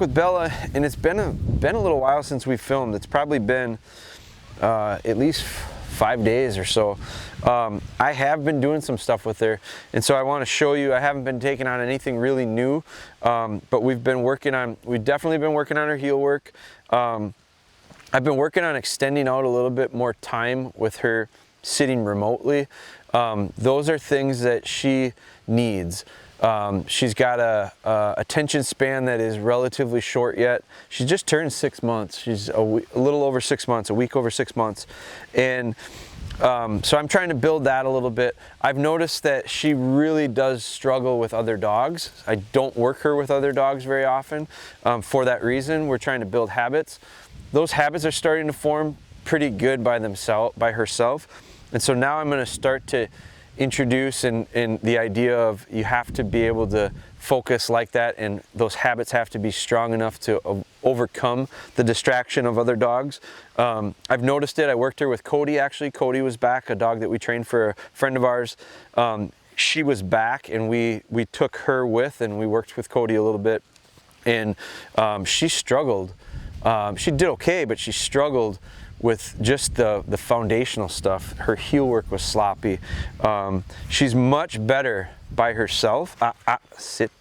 with Bella, and it's been a little while since we filmed. It's probably been at least 5 days or so. I have been doing some stuff with her, and so I want to show you. I haven't been taking on anything really new, but we've definitely been working on her heel work. I've been working on extending out a little bit more time with her sitting remotely. Those are things that she needs. She's got a attention span that is relatively short yet. She just turned 6 months. She's a little over 6 months, a week over 6 months. And so I'm trying to build that a little bit. I've noticed that she really does struggle with other dogs. I don't work her with other dogs very often. For that reason, we're trying to build habits. Those habits are starting to form pretty good by herself. And so now I'm going to start to introduce in the idea of you have to be able to focus like that, and those habits have to be strong enough to overcome the distraction of other dogs. I've noticed it. I worked her with Cody, actually. Cody was back, a dog that we trained for a friend of ours. She was back, and we took her with, and we worked with Cody a little bit, and she struggled. She did okay, but she struggled with just the foundational stuff. Her heel work was sloppy. She's much better by herself. Sit.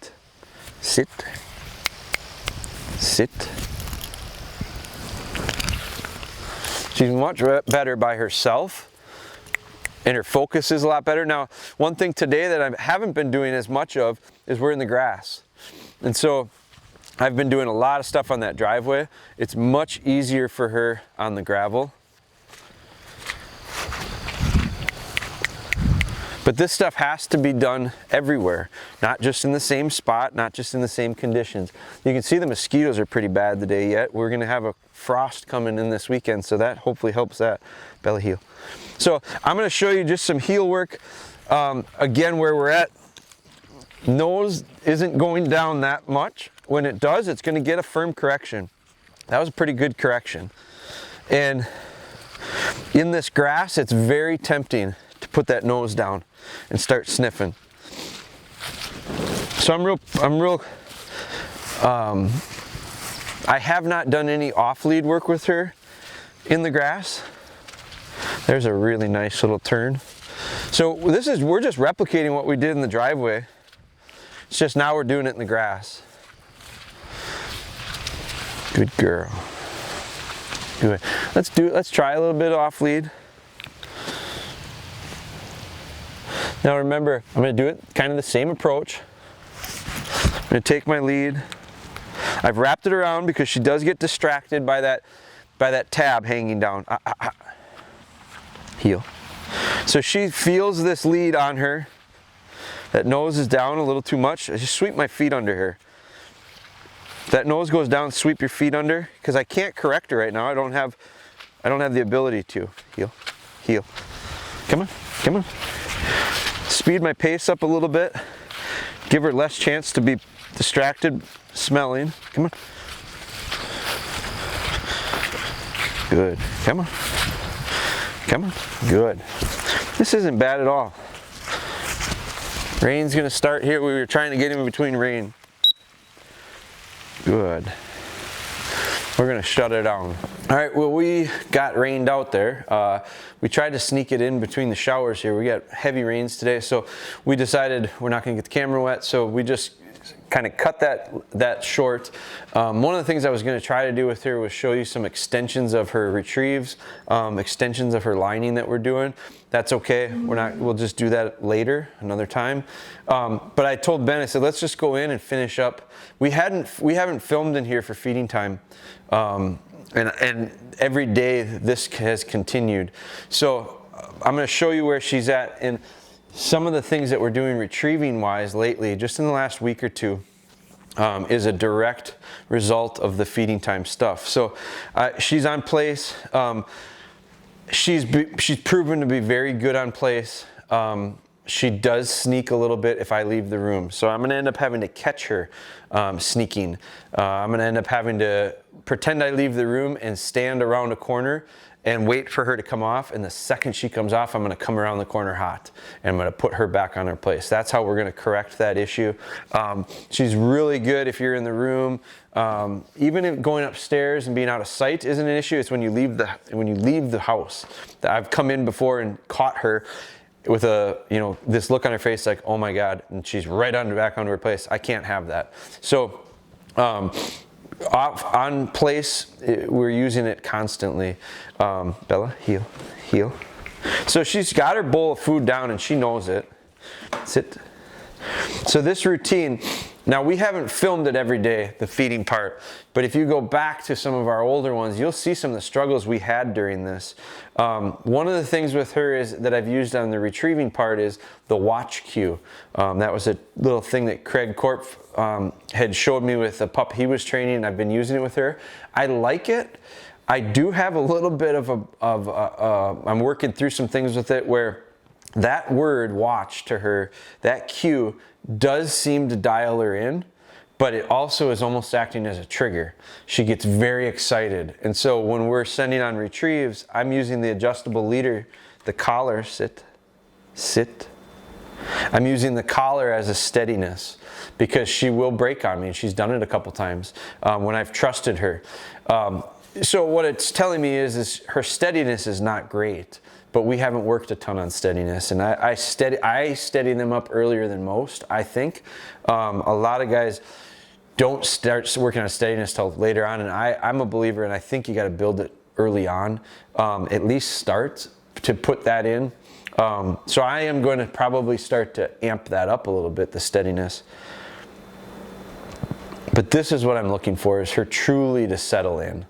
She's much better by herself, and her focus is a lot better. Now, one thing today that I haven't been doing as much of is we're in the grass. And so I've been doing a lot of stuff on that driveway. It's much easier for her on the gravel. But this stuff has to be done everywhere, not just in the same spot, not just in the same conditions. You can see the mosquitoes are pretty bad today yet. We're gonna have a frost coming in this weekend, so that hopefully helps that. Bella heel. So I'm gonna show you just some heel work. Again, where we're at, nose isn't going down that much. When it does, it's going to get a firm correction. That was a pretty good correction. And in this grass, it's very tempting to put that nose down and start sniffing. So I have not done any off-lead work with her in the grass. There's a really nice little turn. So we're just replicating what we did in the driveway. It's just now we're doing it in the grass. Good girl. Good. Let's try a little bit off lead. Now remember, I'm going to do it kind of the same approach. I'm going to take my lead. I've wrapped it around because she does get distracted by that tab hanging down. Heel. So she feels this lead on her. That nose is down a little too much. I just sweep my feet under her. If that nose goes down, sweep your feet under, because I can't correct her right now. I don't have the ability to. Heel, heel. Come on, come on. Speed my pace up a little bit. Give her less chance to be distracted smelling. Come on. Good. Come on. Come on. Good. This isn't bad at all. Rain's gonna start here. We were trying to get in between rain. Good. We're gonna shut it down. All right, well, we got rained out there. We tried to sneak it in between the showers here. We got heavy rains today, so we decided we're not gonna get the camera wet, so we just kind of cut that short. One of the things I was going to try to do with her was show you some extensions of her retrieves, extensions of her lining that we're doing. That's okay. We'll just do that later, another time. But I told Ben, I said, let's just go in and finish up. We haven't filmed in here for feeding time. And every day this has continued. So I'm going to show you where she's at. And some of the things that we're doing retrieving wise lately, just in the last week or two, is a direct result of the feeding time stuff. So she's on place. She's proven to be very good on place. she does sneak a little bit if I leave the room. So I'm gonna end up having to catch her sneaking. I'm gonna end up having to pretend I leave the room and stand around a corner and wait for her to come off. And the second she comes off, I'm gonna come around the corner hot and I'm gonna put her back on her place. That's how we're gonna correct that issue. She's really good if you're in the room. Even if going upstairs and being out of sight isn't an issue. It's when you leave the house. I've come in before and caught her with this look on her face like, oh my God, and she's right back onto her place. I can't have that. So on place, we're using it constantly. Bella, heel, heel. So she's got her bowl of food down and she knows it. Sit. So this routine, now we haven't filmed it every day, the feeding part, but if you go back to some of our older ones, you'll see some of the struggles we had during this. One of the things with her is that I've used on the retrieving part is the watch cue. That was a little thing that Craig Corp had showed me with a pup he was training, and I've been using it with her. I like it. I do have a little bit I'm working through some things with it where that word watch to her, that cue does seem to dial her in, but it also is almost acting as a trigger. She gets very excited. And so when we're sending on retrieves, I'm using the adjustable leader, the collar, sit, sit. I'm using the collar as a steadiness because she will break on me, and she's done it a couple times when I've trusted her. So what it's telling me is her steadiness is not great, but we haven't worked a ton on steadiness, and I steady them up earlier than most, I think. A lot of guys don't start working on steadiness till later on, and I'm a believer, and I think you got to build it early on, at least start to put that in. So I am going to probably start to amp that up a little bit, the steadiness. But this is what I'm looking for, is her truly to settle in.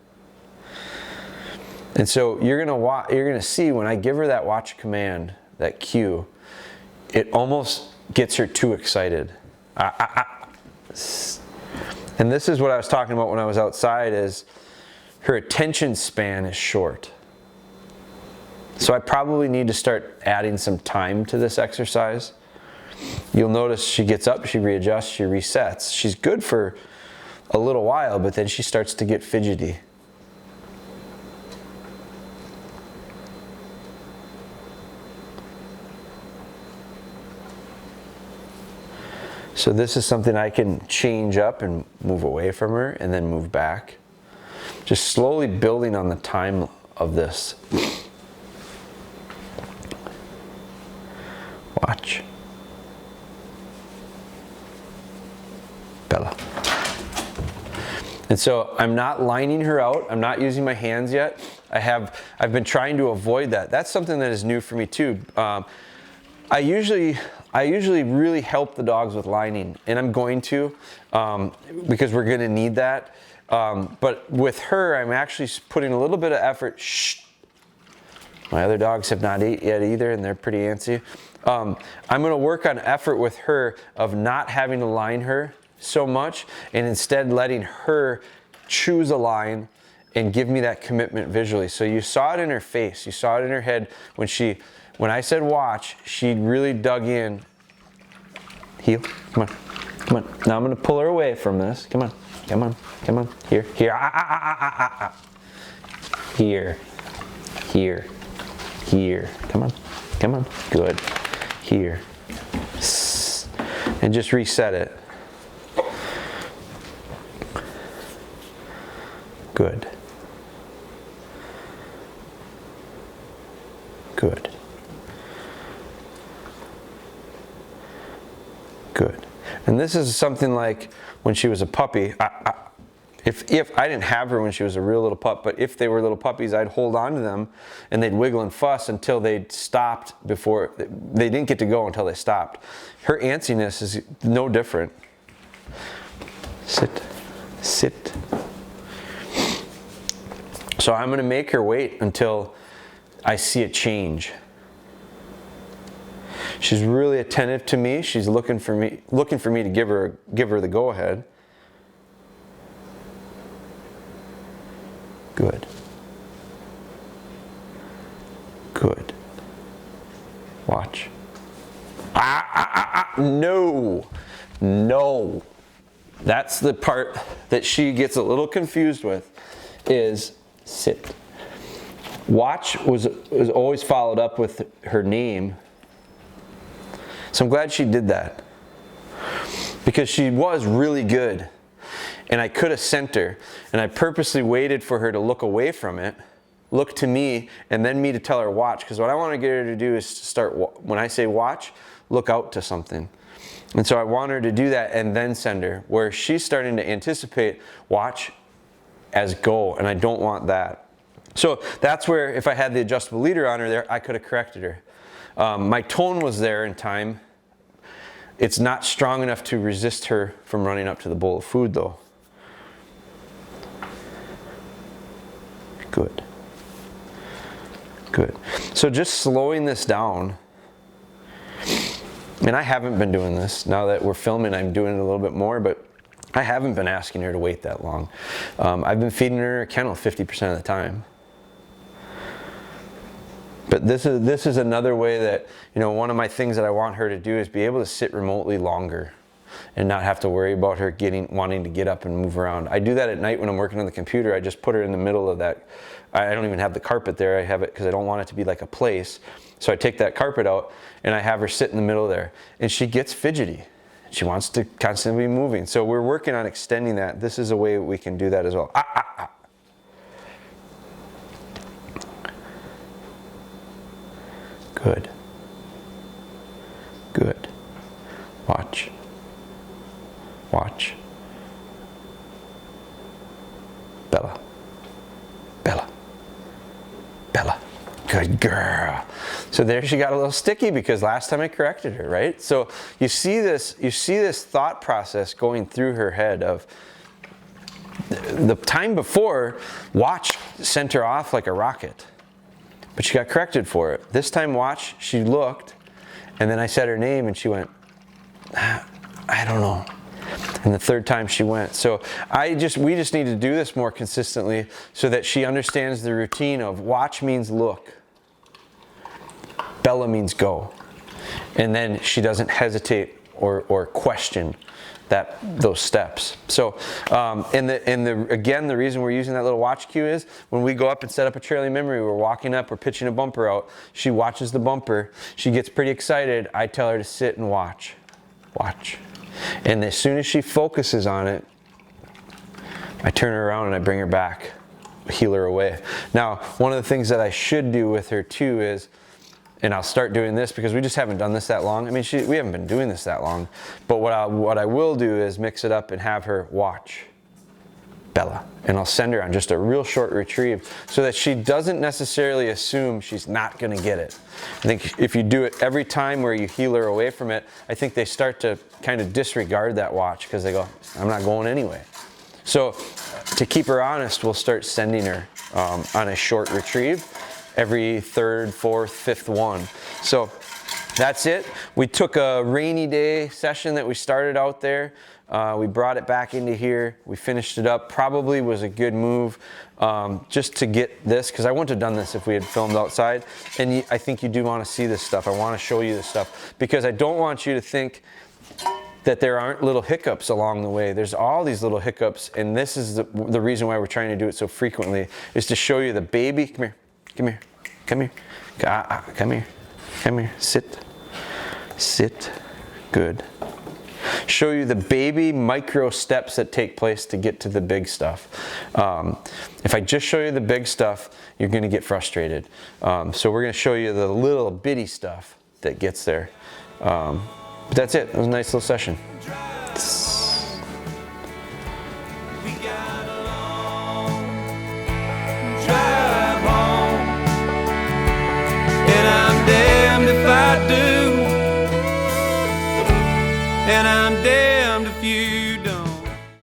And so you're gonna see when I give her that watch command, that cue, it almost gets her too excited. And this is what I was talking about when I was outside, is her attention span is short. So I probably need to start adding some time to this exercise. You'll notice she gets up, she readjusts, she resets. She's good for a little while, but then she starts to get fidgety. So this is something I can change up and move away from her and then move back. Just slowly building on the time of this. Watch. Bella. And so I'm not lining her out. I'm not using my hands yet. I've been trying to avoid that. That's something that is new for me too. I usually really help the dogs with lining, and I'm going to because we're going to need that. But with her, I'm actually putting a little bit of effort. Shh. My other dogs have not ate yet either, and they're pretty antsy. I'm going to work on effort with her of not having to line her so much, and instead letting her choose a line and give me that commitment visually. So you saw it in her face, you saw it in her head when I said watch, she really dug in. Heel, come on, come on. Now I'm gonna pull her away from this. Come on, come on, come on. Here, here, Here, here, here. Come on, come on. Good. Here. And just reset it. Good. Good. Good. And this is something like when she was a puppy. If I didn't have her when she was a real little pup, but if they were little puppies, I'd hold on to them and they'd wiggle and fuss until they stopped before, they didn't get to go until they stopped. Her antsiness is no different. Sit, sit. So I'm gonna make her wait until I see a change. She's really attentive to me. She's looking for me to give her the go-ahead. Good. Good. Watch. No, no. That's the part that she gets a little confused with, is sit. Watch was always followed up with her name. So I'm glad she did that, because she was really good and I could have sent her, and I purposely waited for her to look away from it, look to me, and then me to tell her watch, because what I want to get her to do is to start, when I say watch, look out to something. And so I want her to do that and then send her, where she's starting to anticipate watch as go, and I don't want that. So that's where, if I had the adjustable leader on her there, I could have corrected her. My tone was there in time. It's not strong enough to resist her from running up to the bowl of food though. Good. Good. So just slowing this down. And I haven't been doing this. Now that we're filming, I'm doing it a little bit more, but I haven't been asking her to wait that long. I've been feeding her a kennel 50% of the time. But this is another way that, you know, one of my things that I want her to do is be able to sit remotely longer and not have to worry about her wanting to get up and move around. I do that at night when I'm working on the computer. I just put her in the middle of that. I don't even have the carpet there. I have it because I don't want it to be like a place. So I take that carpet out and I have her sit in the middle there, and she gets fidgety. She wants to constantly be moving. So we're working on extending that. This is a way we can do that as well. Good. Good. Watch. Watch. Bella. Bella. Bella. Good girl. So there she got a little sticky because last time I corrected her, right? So you see this thought process going through her head of the time before, watch sent her off like a rocket. But she got corrected for it. This time, watch, she looked, and then I said her name, and she went, I don't know. And the third time she went. So we just need to do this more consistently so that she understands the routine of watch means look. Bella means go. And then she doesn't hesitate or question those steps. So, again, the reason we're using that little watch cue is when we go up and set up a trailing memory, we're walking up, we're pitching a bumper out. She watches the bumper. She gets pretty excited. I tell her to sit and watch. Watch. And as soon as she focuses on it, I turn her around and I bring her back, heel her away. Now, one of the things that I should do with her too is, and I'll start doing this because we just haven't done this that long. I mean, we haven't been doing this that long. But what I will do is mix it up and have her watch Bella. And I'll send her on just a real short retrieve so that she doesn't necessarily assume she's not going to get it. I think if you do it every time where you heel her away from it, I think they start to kind of disregard that watch because they go, I'm not going anyway. So to keep her honest, we'll start sending her on a short retrieve every third, fourth, fifth one. So that's it. We took a rainy day session that we started out there. We brought it back into here. We finished it up. Probably was a good move just to get this, because I wouldn't have done this if we had filmed outside. And I think you do want to see this stuff. I want to show you this stuff because I don't want you to think that there aren't little hiccups along the way. There's all these little hiccups, and this is the reason why we're trying to do it so frequently, is to show you the baby. Come here. Come here, come here, come here, come here, sit, sit, good. Show you the baby micro steps that take place to get to the big stuff. If I just show you the big stuff, you're gonna get frustrated. So we're gonna show you the little bitty stuff that gets there. But that's it, it was a nice little session. And I'm dead